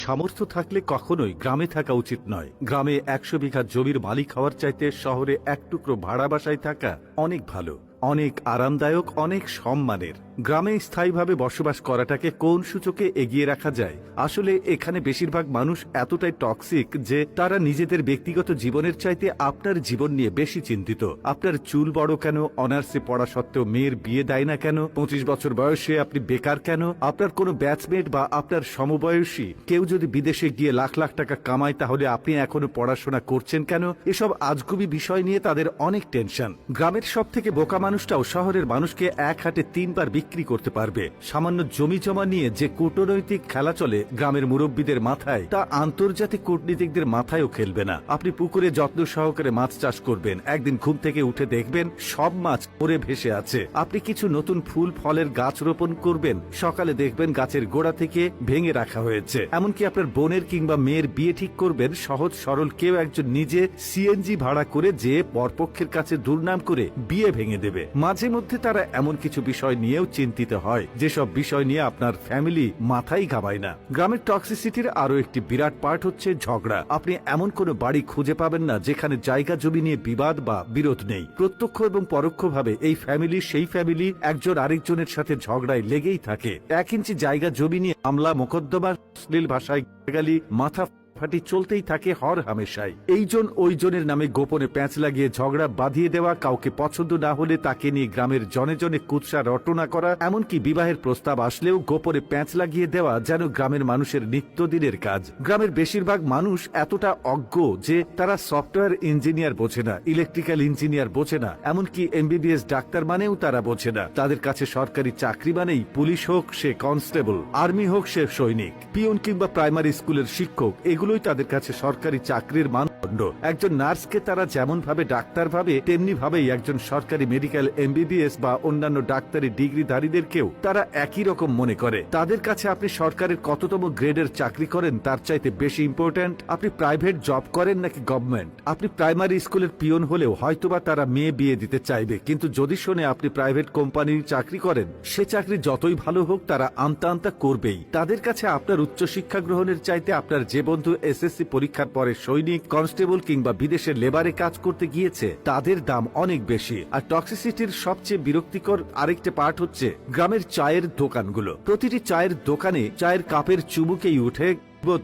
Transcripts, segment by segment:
সামর্থ্য থাকলে কখনোই গ্রামে থাকা উচিত নয়। গ্রামে 100 বিঘা জমির মালিক হওয়ার চাইতে শহরে এক টুকরো ভাড়া বাসায় থাকা অনেক ভালো, অনেক আরামদায়ক, অনেক সম্মানের। গ্রামে স্থায়ীভাবে বসবাস করাটাকে কোন সূচকে এগিয়ে রাখা যায়? আসলে এখানে বেশিরভাগ মানুষ এতটাই টক্সিক যে তারা নিজেদের ব্যক্তিগত জীবনের চাইতে আপনার জীবন নিয়ে বেশি চিন্তিত। আপনার চুল বড় কেন, অনার্সে পড়া সত্ত্বেও মেয়ের বিয়ে দেয় না কেন, 25 বছর বয়সে আপনি বেকার কেন, আপনার কোনো ব্যাচমেট বা আপনার সমবয়সী কেউ যদি বিদেশে গিয়ে লাখ লাখ টাকা কামায় তাহলে আপনি এখনো পড়াশোনা করছেন কেন, এসব আজগুবি বিষয় নিয়ে তাদের অনেক টেনশন। গ্রামের সব থেকে বোকা মানুষটাও শহরের মানুষকে এক হাটে 3 বার বিক্রি করতে পারবে। সামান্য জমি জমা নিয়ে যে কূটনৈতিক খেলা চলে গ্রামের মুরব্বীদের মাথায়, তা আন্তর্জাতিক কূটনীতিকদের মাথায়ও খেলবে না। আপনি পুকুরে যত্ন সহকারে মাছ চাষ করবেন, একদিন ঘুম থেকে উঠে দেখবেন সব মাছ মরে ভেসে আছে। আপনি কিছু নতুন ফুল ফলের গাছ রোপণ করবেন, সকালে দেখবেন গাছের গোড়া থেকে ভেঙে রাখা হয়েছে। এমনকি আপনার বোনের কিংবা মেয়ের বিয়ে ঠিক করবেন, সহজ সরল কেউ একজন নিজে সিএনজি ভাড়া করে যে পরপক্ষের কাছে দুর্নাম করে বিয়ে ভেঙে দেবে। মাঝে মধ্যে তারা এমন কিছু বিষয় নিয়েও চিন্তিত হয় যেসব বিষয় নিয়ে আপনার ফ্যামিলি মাথায় ঘামায় না। গ্রামের টক্সিসিটির আরো একটি বিরাট পার্ট হচ্ছে ঝগড়া। আপনি এমন কোনো বাড়ি খুঁজে পাবেন না যেখানে জায়গা জমি নিয়ে বিবাদ বা বিরোধ নেই। প্রত্যক্ষ এবং পরোক্ষভাবে এই ফ্যামিলি সেই ফ্যামিলি একজন আরেকজনের সাথে ঝগড়ায় লেগেই থাকে। 1 ইঞ্চি জায়গা জমি নিয়ে মামলা মোকদ্দমা, অশ্লীল ভাষায় গালি, মাথা ফাটি চলতেই থাকে হর হামেশাই। এইজন ওইজনের নামে গোপনে প্যাঁচ লাগিয়ে ঝগড়া বাঁধিয়ে দেওয়া, কাউকে পছন্দ না হলে তাকে নিয়ে গ্রামের জনে জনে কুৎসা রটনা করা, এমনকি বিবাহের প্রস্তাব আসলেও গোপনে প্যাঁচ লাগিয়ে দেওয়া যেন গ্রামের মানুষের নিত্যদিনের কাজ। গ্রামের বেশিরভাগ মানুষ এতটা অজ্ঞ যে তারা সফটওয়্যার ইঞ্জিনিয়ার বোঝে না, ইলেকট্রিক্যাল ইঞ্জিনিয়ার বোঝে না, এমনকি এমবিবিএস ডাক্তার মানেও তারা বোঝে না। তাদের কাছে সরকারি চাকরি মানেই পুলিশ হোক সে কনস্টেবল, আর্মি হোক সে সৈনিক, পিয়ন কিংবা প্রাইমারি স্কুলের শিক্ষক, এগুলোই তাদের কাছে সরকারি চাকরির মানদণ্ড। একজন নার্সকে তারা যেমন ভাবে ডাক্তার ভাবে, তেমনি ভাবেই একজন সরকারি মেডিকেল এমবিবিএস বা অন্যান্য ডাক্তারি ডিগ্রিধারীদেরকেও তারা একই রকম মনে করে। তাদের কাছে আপনি সরকারের কততম গ্রেডের চাকরি করেন তার চাইতে বেশি ইম্পর্ট্যান্ট আপনি প্রাইভেট জব করেন নাকি গভর্নমেন্ট। আপনি প্রাইমারি স্কুলের পিয়ন হলেও হয়তোবা তারা মেয়ে বিয়ে দিতে চাইবে, কিন্তু যদি শোনে আপনি প্রাইভেট কোম্পানির চাকরি করেন, সে চাকরি যতই ভালো হোক তারা আমতা আমতা করবেই। তাদের কাছে আপনার উচ্চশিক্ষা গ্রহণের চাইতে আপনার যে বন্ধু এসএসসি পরীক্ষার পরে সৈনিক, কনস্টেবল কিংবা বিদেশের লেবারে কাজ করতে গিয়েছে তাদের দাম অনেক বেশি। আর টক্সিসিটির সবচেয়ে বিরক্তিকর আরেকটা পার্ট হচ্ছে গ্রামের চায়ের দোকানগুলো। প্রতিটি চায়ের দোকানে চায়ের কাপের চুমুকেই উঠে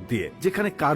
দিয়ে, যেখানে কার